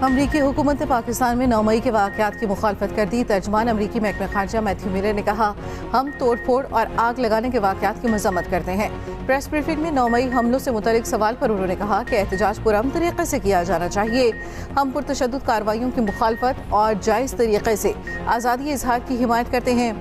अमरीकी हुकूमत ने पाकिस्तान में 9 मई के वाक़यात की मुखालफत कर दी। तर्जमान अमरीकी महकमा खारजा मैथ्यू मिलर ने कहा, हम तोड़ फोड़ और आग लगाने के वाक़यात की मजम्मत करते हैं। प्रेस ब्रीफिंग में 9 मई हमलों से मुतल्लिक सवाल पर उन्होंने कहा कि एहतजाज पुरअमन तरीके से किया जाना चाहिए। हम पुरतशद्दुद कार्रवाइयों की मुखालफत और जायज़ तरीके से आज़ादी इजहार की हिमायत करते हैं।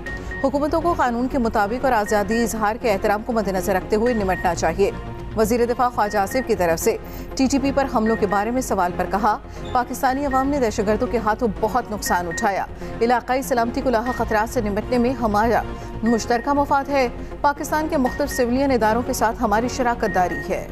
हुकूमतों को कानून के मुताबिक और आज़ादी इजहार के एहतराम को मद्देनजर रखते हुए निमटना चाहिए। वज़ीर दिफा ख्वाजा आसिफ की तरफ से TTP पर हमलों के बारे में सवाल पर कहा, पाकिस्तानी अवाम ने दहशतगर्दों के हाथों बहुत नुकसान उठाया। इलाकाई सलामती को लाहा खतरात से निपटने में हमारा मुश्तरका मफाद है। पाकिस्तान के मुख्तलिफ सिविलियन इदारों के साथ हमारी शराकत दारी है।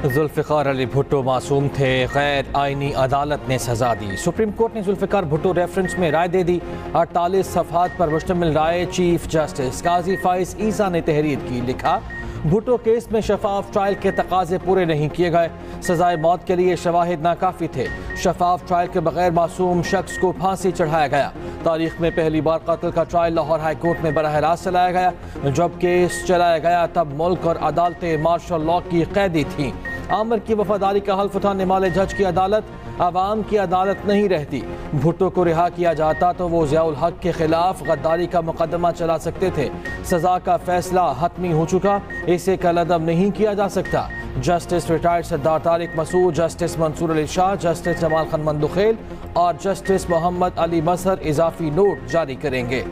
जुल्फ़िकार अली भुट्टो मासूम थे, गैर आइनी अदालत ने सजा दी। सुप्रीम कोर्ट ने जुल्फ़िकार भुट्टो रेफरेंस में राय दे दी। 48 सफ़हात पर मुश्तमिल राय चीफ जस्टिस काजी फाइज ईसा ने तहरीर की। लिखा, भुट्टो केस में शफाफ ट्रायल के तकाजे पूरे नहीं किए गए। सजाए मौत के लिए शवाहिद नाकाफी थे। शफाफ ट्रायल के बगैर मासूम शख्स को फांसी चढ़ाया गया। तारीख में पहली बार कत्ल का ट्रायल लाहौर हाई कोर्ट में बराह रास्त चलाया गया। जब केस चलाया गया तब मुल्क और अदालतें मार्शल लॉ की कैदी थीं। आमिर की वफादारी का हल्फ उठाने वाले जज की अदालत आवाम की अदालत नहीं रहती। भुट्टो को रिहा किया जाता तो वो ज़ियाउल हक के खिलाफ गद्दारी का मुकदमा चला सकते थे। सजा का फैसला हतमी हो चुका, इसे कलअदम नहीं किया जा सकता। जस्टिस रिटायर्ड सरदार तारिक मसूद, जस्टिस मंसूर अली शाह, जस्टिस जमाल खान मंदुखेल और जस्टिस मोहम्मद अली मजहर इजाफी नोट जारी करेंगे।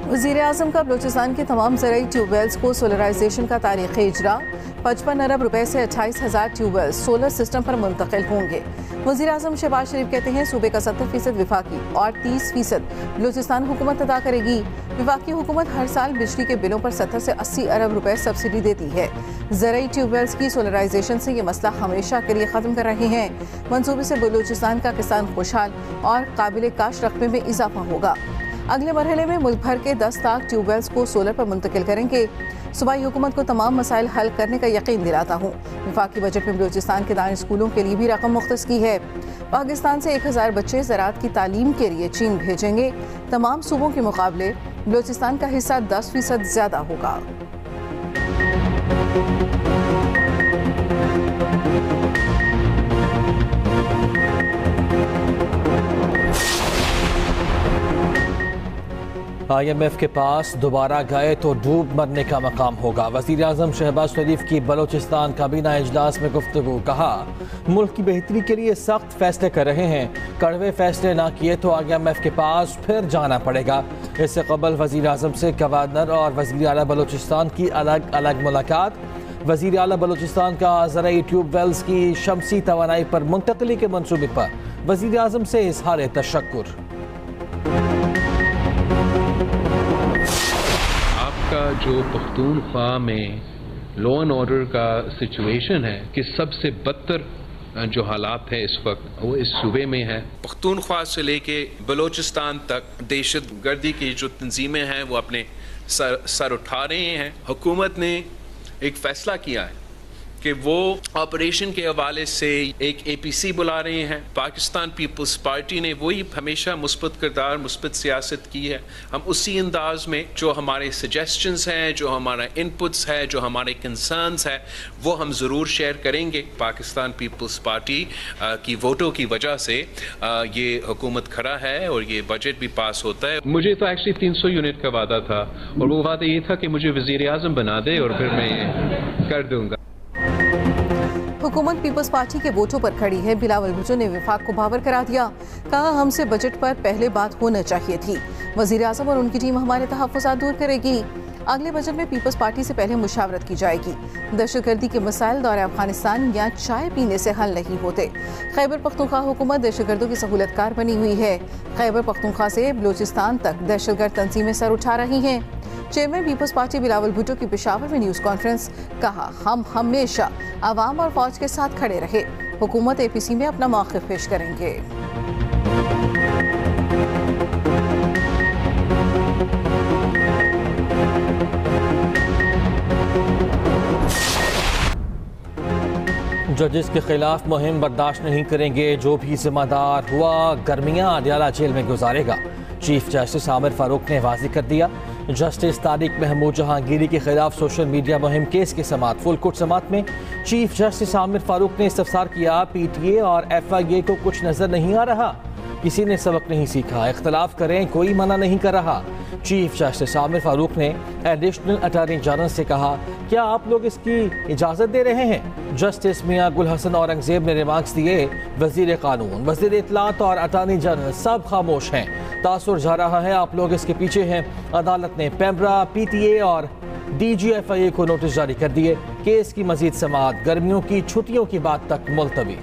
वज़ीर आज़म का बलूचिस्तान के तमाम ज़राई ट्यूबवेल्स को सोलराइजेशन का तारीख़ी इजरा। 55 अरब रुपए से 28,000 ट्यूबवेल सोलर सिस्टम पर मुंतकिल होंगे। वज़ीर आज़म शहबाज शरीफ कहते हैं, सूबे का 70% विफाकी और 30% बलूचिस्तान हुकूमत अदा करेगी। विफाकी हुकूमत हर साल बिजली के बिलों पर 70 से 80 अरब रुपए सब्सिडी देती है। ज़राई ट्यूबवेल्स की सोलराइजेशन से ये मसला हमेशा के लिए ख़त्म कर रहे हैं। मंसूबे से बलूचिस्तान का किसान खुशहाल और काबिल काश रकबे में इजाफा होगा। अगले मरहले में मुल्क भर के 10 लाख ट्यूबवेल्स को सोलर पर मुंतकिल करेंगे। सूबाई हुकूमत को तमाम मसाइल हल करने का यकीन दिलाता हूँ। वफाकी बजट में बलूचिस्तान के दानी स्कूलों के लिए भी रकम मुख्तस की है। पाकिस्तान से 1000 बच्चे ज़राअत की तालीम के लिए चीन भेजेंगे। तमाम सूबों के मुकाबले बलूचिस्तान का हिस्सा 10% ज़्यादा होगा। IMF के पास दोबारा गए तो डूब मरने का मकाम होगा। वज़ीर आज़म शहबाज शरीफ की बलूचिस्तान काबीना इजलास में गुफ्तगू। कहा, मुल्क की बेहतरी के लिए सख्त फैसले कर रहे हैं। कड़वे फैसले ना किए तो IMF के पास फिर जाना पड़ेगा। इससे कबल वज़ीर आज़म से गवर्नर और वज़ीर आला बलूचिस्तान की अलग अलग मुलाकात। वज़ीर आला बलूचिस्तान का ज़राई ट्यूबवेल्स की शमसी तवानाई पर मुंतकली के मनसूबे पर वज़ीर आज़म से इज़हार तशक्कुर। का जो पख्तूनख्वा में लॉ एंड ऑर्डर का सिचुएशन है कि सबसे बदतर जो हालात है इस वक्त वो इस सूबे में है। पख्तूनख्वा से लेके बलूचिस्तान तक दहशत गर्दी की जो तंजीमें हैं वो अपने सर उठा रहे हैं। हुकूमत ने एक फैसला किया है कि वो ऑपरेशन के हवाले से एक APC बुला रहे हैं। पाकिस्तान पीपल्स पार्टी ने वही हमेशा मुस्बत किरदार, मुस्बत सियासत की है। हम उसी अंदाज में जो हमारे सजेशंस हैं, जो हमारा इनपुट्स है, जो हमारे कंसर्न्स है, वो हम ज़रूर शेयर करेंगे। पाकिस्तान पीपल्स पार्टी की वोटों की वजह से ये हुकूमत खड़ा है और ये बजट भी पास होता है। मुझे तो एक्चुअली 300 यूनिट का वादा था और वो वादा ये था कि मुझे वज़ीर आज़म बना दे और फिर मैं ये कर दूंगा। हुकूमत पीपल्स पार्टी के वोटों पर खड़ी है। बिलावल भुट्टो ने विफाक को बावर करा दिया। कहा, हमसे बजट पर पहले बात होना चाहिए थी। वज़ीर आज़म और उनकी टीम हमारे तहफ़्फ़ुज़ात दूर करेगी। अगले बजट में पीपल्स पार्टी से पहले मुशावरत की जाएगी। दहशतगर्दी के मसाइल दौरे अफगानिस्तान या चाय पीने से हल नहीं होते। खैबर पख्तूनख्वा हुकूमत दहशतगर्दों की सहूलतकार बनी हुई है। खैबर पख्तूनख्वा से बलूचिस्तान तक दहशतगर्द तंजीमें सर उठा रही हैं। Chairman people's party Bilawal Bhutto की पेशावर में न्यूज़ कॉन्फ्रेंस। कहा, हम हमेशा आवाम और फौज के साथ खड़े रहे। हुकूमत APC में अपना मौक़िफ़ पेश करेंगे। जजेस के खिलाफ मुहिम बर्दाश्त नहीं करेंगे। जो भी जिम्मेदार हुआ गर्मियां अडियाला जेल में गुजारेगा। चीफ जस्टिस आमिर फारूक ने वाज़ेह कर दिया, जस्टिस तारिक महमूद जहांगीरी के खिलाफ सोशल मीडिया मुहिम केस की समाअत फुल कोर्ट समाअत में चीफ जस्टिस आमिर फारूक ने इस्तफसार किया, PTA और FIA को कुछ नजर नहीं आ रहा, किसी ने सबक नहीं सीखा, इख्तलाफ करें कोई मना नहीं कर रहा। चीफ जस्टिस आमिर फारूक ने एडिशनल अटॉर्नी जनरल से कहा, क्या आप लोग इसकी इजाज़त दे रहे हैं? जस्टिस मियां गुल हसन औरंगजेब ने रिमार्क्स दिए, वजीर कानून, वजीर इत्तलात और अटॉर्नी जनरल सब खामोश हैं, तासुर जा रहा है, आप लोग इसके पीछे हैं। अदालत ने पेम्ब्रा, PTA और DGFIA को नोटिस जारी कर दिए, केस की मजीद समाअत गर्मियों की छुट्टियों की बात तक मुलतवी।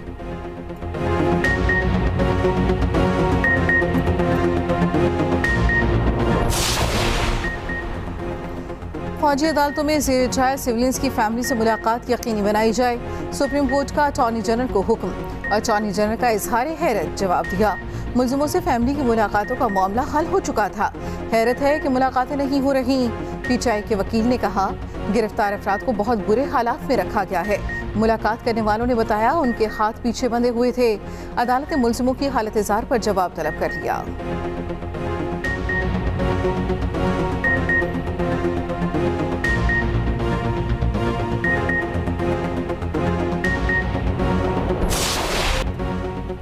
फौजी अदालतों में ज़ेर ट्रायल सिविलियंस की फैमिली से मुलाकात यकीनी बनाई जाए, सुप्रीम कोर्ट का अटॉर्नी जनरल को हुक्म। अटॉर्नी जनरल का इजहार हैरत जवाब दिया, मुलजिमों से फैमिली की मुलाकातों का मामला हल हो चुका था, हैरत है कि मुलाकातें नहीं हो रही। PTI के वकील ने कहा, गिरफ्तार अफराद को बहुत बुरे हालात में रखा गया है। मुलाकात करने वालों ने बताया उनके हाथ पीछे बंधे हुए थे। अदालत ने मुलजिमों की हालत ज़ार पर जवाब तलब कर लिया।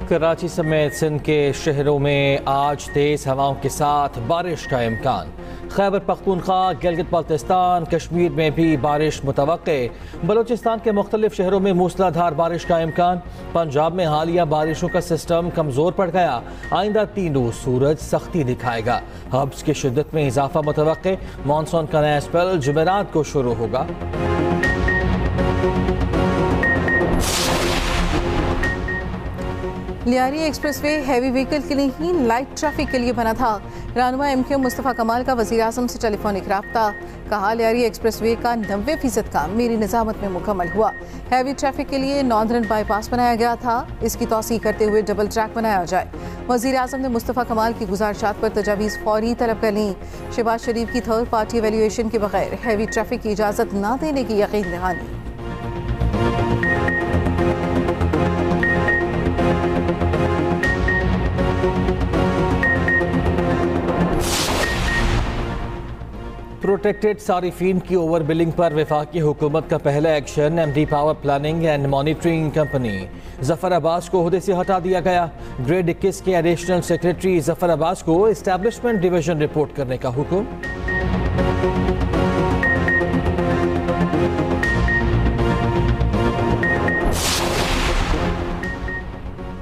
कराची समेत सिंध के शहरों में आज तेज हवाओं के साथ बारिश का इम्कान। खैबर पख्तूनख्वा, गिलगित बाल्टिस्तान, कश्मीर में भी बारिश मुतवक्के। बलूचिस्तान के मुख्तलिफ शहरों में मूसलाधार बारिश का इम्कान। पंजाब में हालिया बारिशों का सिस्टम कमज़ोर पड़ गया, आइंदा 3 रोज़ सूरज सख्ती दिखाएगा। हब्स की शिद्दत में इजाफा मुतवक्के। मानसून का नया स्पेल जुमेरात को शुरू होगा। लियारी एक्सप्रेसवे हैवी व्हीकल के लिए ही लाइट ट्रैफिक के लिए बना था। रहनुमा MQ मुस्तफ़ा कमाल का वज़ीर आज़म से टेलीफोनिक राब्ता, कहा लियारी एक्सप्रेसवे का 90% काम मेरी निज़ामत में मुकम्मल हुआ। हैवी ट्रैफिक के लिए नॉर्दर्न बाईपास बनाया गया था, इसकी तौसीह करते हुए डबल ट्रैक बनाया जाए। वज़ीर आज़म ने मुस्तफ़ा कमाल की गुजारिशात पर तजावीज़ फौरी तलब कर ली। शहबाज शरीफ की थर्ड पार्टी एवेल्यूएशन के बगैर हैवी ट्रैफिक की इजाज़त न देने की यकीन दहानी। प्रोटेक्टेड सारिफीन की ओवर बिलिंग पर वफाकी हुकूमत का पहला action. MD power planning and monitoring company Zafar Abbas को ओहदे से हटा दिया गया। ग्रेड 21 के एडिशनल सेक्रेटरी जफर अब्बास को एस्टैब्लिशमेंट डिवीजन रिपोर्ट करने का हुक्म।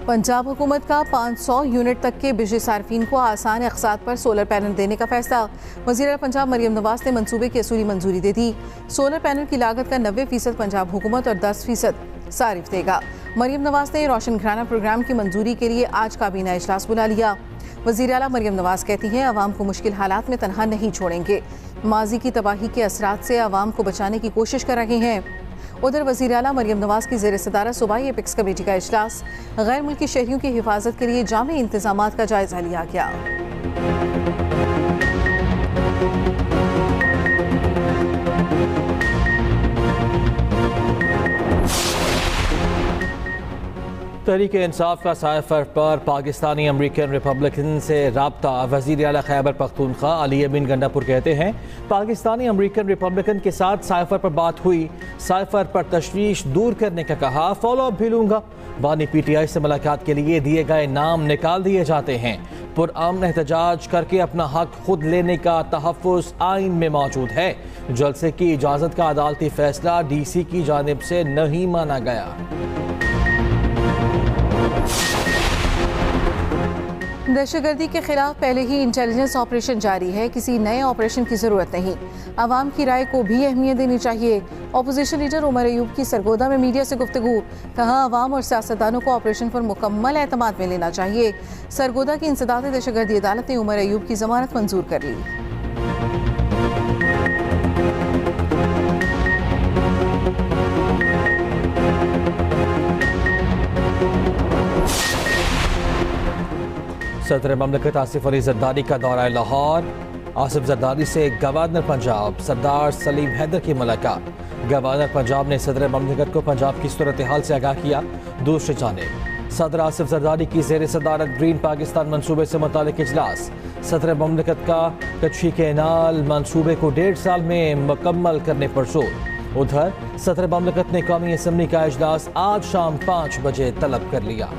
पंजाब हुकूमत का 500 यूनिट तक के बिजली सार्फिन को आसान अक़सात पर सोलर पैनल देने का फैसला। वज़ीर पंजाब मरियम नवाज ने मंसूबे की असूली मंजूरी दे दी। सोलर पैनल की लागत का 90% पंजाब हुकूमत और 10% सारिफ देगा। मरियम नवाज ने रोशन घराना प्रोग्राम की मंजूरी के लिए आज काबीना इजलास बुला लिया। वज़ीर आला मरियम नवाज कहती हैं, अवाम को मुश्किल हालात में तनहा नहीं छोड़ेंगे, माजी की तबाही के असरात से अवाम को बचाने की कोशिश कर रहे हैं। उधर वज़ीर आला मरियम नवाज की ज़ेर सदारत सूबाई एपिक्स कमेटी का इजलास। गैर मुल्की शहरियों की हिफाजत के लिए जामे इंतजामात का जायजा लिया गया। तहरीक इंसाफ का साइफर पर पाकिस्तानी अमरीकन रिपब्लिकन से राब्ता। वज़ीर आला खैबर पख्तूनख्वा अली अमीन गंडापुर कहते हैं, पाकिस्तानी अमरीकन रिपब्लिकन के साथ साइफर पर बात हुई, साइफर पर तशवीश दूर करने का कहा, फॉलो अप भी लूँगा। बानी PTI से मुलाकात के लिए दिए गए नाम निकाल दिए जाते हैं। पुरअमन एहतजाज करके अपना हक खुद लेने का तहफ़्फ़ुज़ आइन में मौजूद है। जलसे की इजाज़त का अदालती फैसला DC की जानिब से नहीं माना गया। दहशतगर्दी के खिलाफ पहले ही इंटेलिजेंस ऑपरेशन जारी है, किसी नए ऑपरेशन की जरूरत नहीं। आवाम की राय को भी अहमियत देनी चाहिए। अपोजिशन लीडर उमर अयूब की सरगोदा में मीडिया से गुफ्तगू, कहा आवाम और सियासतदानों को ऑपरेशन पर मुकम्मल एतमाद में लेना चाहिए। सरगोदा की इंसदाद दहशतगर्दी अदालत ने उमर अयूब की जमानत मंजूर कर ली। सदर ममलकत आसिफ अली जरदारी का दौरा लाहौर। आसिफ जरदारी से गवर्नर पंजाब सरदार सलीम हैदर की मुलाकात। गवर्नर पंजाब ने सदर ममलकत को पंजाब की सूरत हाल से आगाह किया। दूसरी जानिब सदर आसिफ जरदारी की ज़ेर सदारत ग्रीन पाकिस्तान मंसूबे से मुतालिक इजलास। सदर ममलिकत का कच्छी कैनाल मंसूबे को 1.5 साल में मुकम्मल करने पर जोर। उधर सदर ममलिकत ने कौमी असम्बली का इजलास आज शाम 5 बजे तलब कर लिया।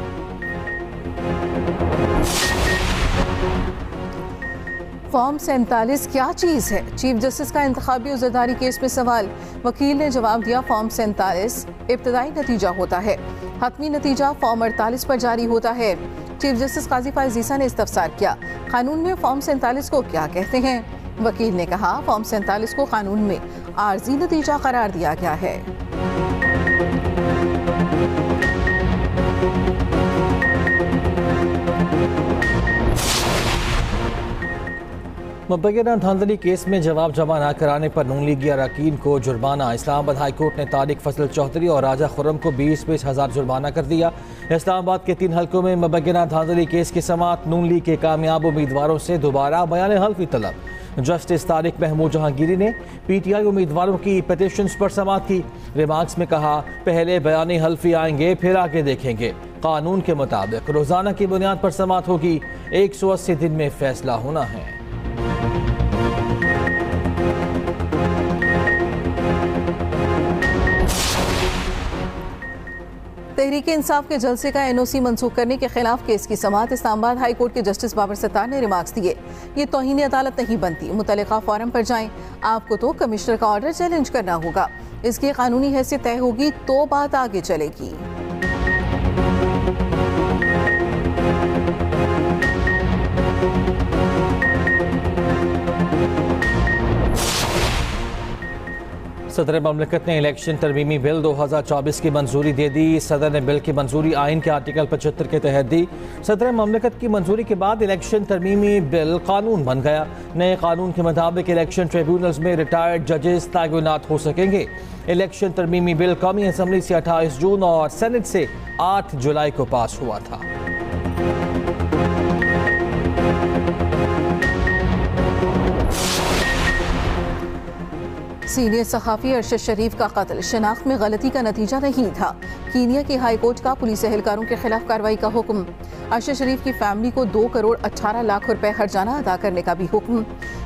फॉर्म 47 क्या चीज़ है? चीफ जस्टिस का इंतखाबी उज़रदारी केस में सवाल। वकील ने जवाब दिया, फॉर्म 47 इब्तदाई नतीजा होता है, हतमी नतीजा फॉर्म 48 पर जारी होता है। चीफ जस्टिस काजी फाइज ईसा ने इस्तफसार किया, कानून में फॉर्म 47 को क्या कहते हैं? वकील ने कहा, फॉर्म 47 को कानून में आर्जी नतीजा करार दिया गया है। मुबैना धांधली केस में जवाब जमा न कराने पर नून लीगी अरकान को जुर्माना। इस्लामाबाद हाई कोर्ट ने तारिक फजल चौधरी और राजा खुर्रम को 20-20 हज़ार जुर्माना कर दिया। इस्लामाबाद के 3 हल्कों में मुबैना धांधली केस की समाअत। नून लीग के कामयाब उम्मीदवारों से दोबारा बयान हल्फी तलब। जस्टिस तारिक महमूद जहांगीरी ने PTI उम्मीदवारों की पिटीशंस पर समाअत की। रिमार्क्स में कहा, पहले बयान हल्फी आएंगे, फिर आगे देखेंगे। कानून के मुताबिक रोजाना की बुनियाद पर समाअत होगी। 180 दिन में फैसला होना है। तहरीक इंसाफ के जलसे का NOC मंसूख करने के खिलाफ केस की समाअत। इस्लामाबाद हाई कोर्ट के जस्टिस बाबर सत्तार ने रिमार्क्स दिए, ये तौहीन अदालत नहीं बनती, मुतल्लिका फोरम पर जाएं, आपको तो कमिश्नर का ऑर्डर चैलेंज करना होगा, इसकी कानूनी हैसियत तय होगी तो बात आगे चलेगी। सदर ममलिकत ने इलेक्शन तरमीमी बिल 2024 की मंजूरी दे दी। सदर ने बिल की मंजूरी आइन के आर्टिकल 75 के तहत दी। सदर ममलिकत की मंजूरी के बाद इलेक्शन तरमीमी बिल कानून बन गया। नए कानून के मुताबिक इलेक्शन ट्रिब्यूनल्स में रिटायर्ड जजेस तैनात हो सकेंगे। इलेक्शन तरमीमी बिल कौमी असम्बली से 28 जून और सेनेट से 8 जुलाई को पास हुआ था। सीनियर सहाफ़ी अरशद शरीफ का कत्ल शनाख्त में गलती का नतीजा नहीं था। कीनिया की हाई कोर्ट का पुलिस एहलकारों के खिलाफ कार्रवाई का हुक्म। अरशद शरीफ की फैमिली को 2 करोड़ 18 लाख रुपए हर्जाना अदा करने का भी हुक्म।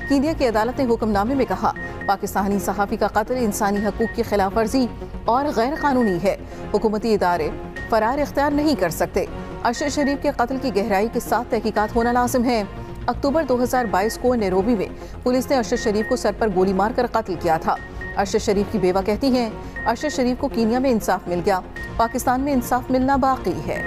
कीनिया की अदालत ने हुक्मनामे में कहा, पाकिस्तानी सहाफ़ी का कत्ल इंसानी हकूक़ की खिलाफ वर्जी और गैर कानूनी है। हुकूमती इदारे फरार इख्तियार नहीं कर सकते। अरशद शरीफ के कत्ल की गहराई के साथ तहकीकात होना लाजिम है। अक्टूबर 2022 को नैरोबी में पुलिस ने अरशद शरीफ को सर पर गोली मारकर कत्ल किया था। अरशद शरीफ की बेवा कहती हैं, अरशद शरीफ को कीनिया में इंसाफ मिल गया, पाकिस्तान में इंसाफ मिलना बाकी है।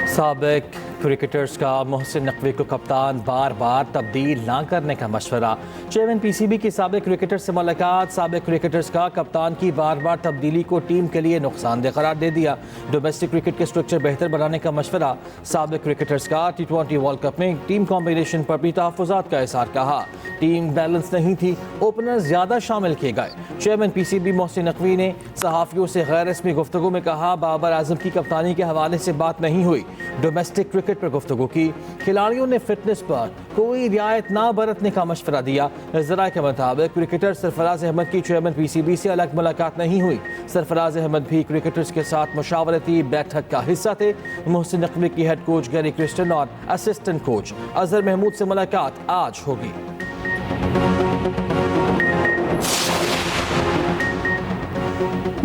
साबिक क्रिकेटर्स का मोहसिन नकवी को कप्तान बार बार तब्दील ना करने का मशवरा। चेयरमैन PCB की साबिक क्रिकेटर से मुलाकात। साबिक क्रिकेटर्स का कप्तान की बार बार तब्दीली को टीम के लिए नुकसानदेह करार दे दिया। डोमेस्टिक क्रिकेट के स्ट्रक्चर बेहतर बनाने का मशवरा। साबिक क्रिकेटर्स का T20 वर्ल्ड कप में टीम कॉम्बिनेशन पर भी तहफ़्फ़ुज़ात का इज़हार। कहा, टीम बैलेंस नहीं थी, ओपनर ज़्यादा शामिल किए गए। चेयरमैन PCB मोहसिन नकवी ने सहाफ़ियों से गैर रस्मी गुफ्तगू में कहा, बाबर आजम की कप्तानी के हवाले से बात नहीं हुई। डोमेस्टिक क्रिकेट पर गुफ्तगू की। खिलाड़ियों ने फिटनेस पर कोई रियायत ना बरतने का मशवरा दिया। ज़राए के मुताबिक क्रिकेटर सरफराज अहमद की चेयरमैन PCB से अलग मुलाकात नहीं हुई। सरफराज अहमद भी क्रिकेटर्स के साथ मशावरती बैठक का हिस्सा थे। मोहसिन नकवी की हेड कोच गैरी क्रिस्टन और असिस्टेंट कोच अजहर महमूद से मुलाकात आज होगी।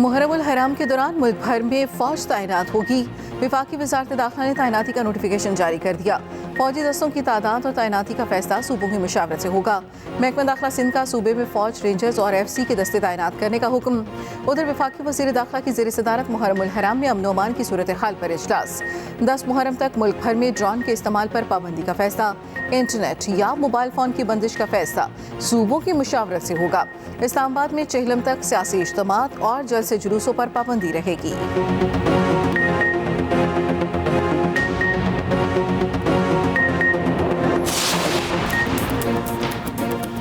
मुहर्रम उल हराम के दौरान मुल्क भर में फौज तैनात होगी। विफाकी वज़ारत दाखिला ने तैनाती का नोटिफिकेशन जारी कर दिया। फौजी दस्तों की तादाद और तैनाती का फैसला सूबों की मुशावरत से होगा। महकमा दाखिला सिंध का सूबे में फौज, रेंजर्स और FC के दस्ते तैनात करने का हुक्म। उधर विफाकी वज़ीर दाखिला की ज़ेर सदारत मुहर्रम उल हराम में अमन अमान की सूरत हाल पर इजलास। 10 मुहर्रम तक मुल्क भर में ड्रोन के इस्तेमाल पर पाबंदी का फैसला। इंटरनेट या मोबाइल फ़ोन की बंदिश का फैसला सूबों की मुशावरत से होगा। इस्लामाबाद में चेहलम तक सियासी इज्तिमात और जलसे जुलूसों पर पाबंदी रहेगी।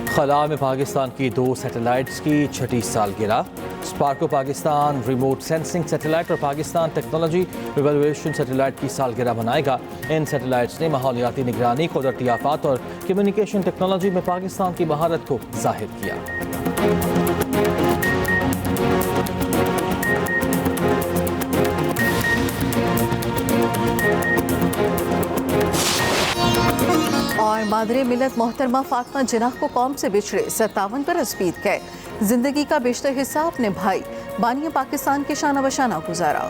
खला में पाकिस्तान की 2 सैटेलाइट्स की 6ठी सालगिरह। Sparco Pakistan remote sensing satellite और पाकिस्तान टेक्नोलॉजी इवैल्यूएशन सैटेलाइट की सालगिरह मनाएगा। इन सैटेलाइट्स ने माहौलियाती निगरानी, कुदरती आफात और कम्युनिकेशन टेक्नोलॉजी में पाकिस्तान की महारत को जाहिर किया। और मादरे मिलत मोहतरमा फातिमा जिन्नाह को कौम से बिछड़े 57 बरस बीत गए। जिंदगी का बेशतर हिस्सा अपने भाई बानिया पाकिस्तान के शाना बशाना गुजारा।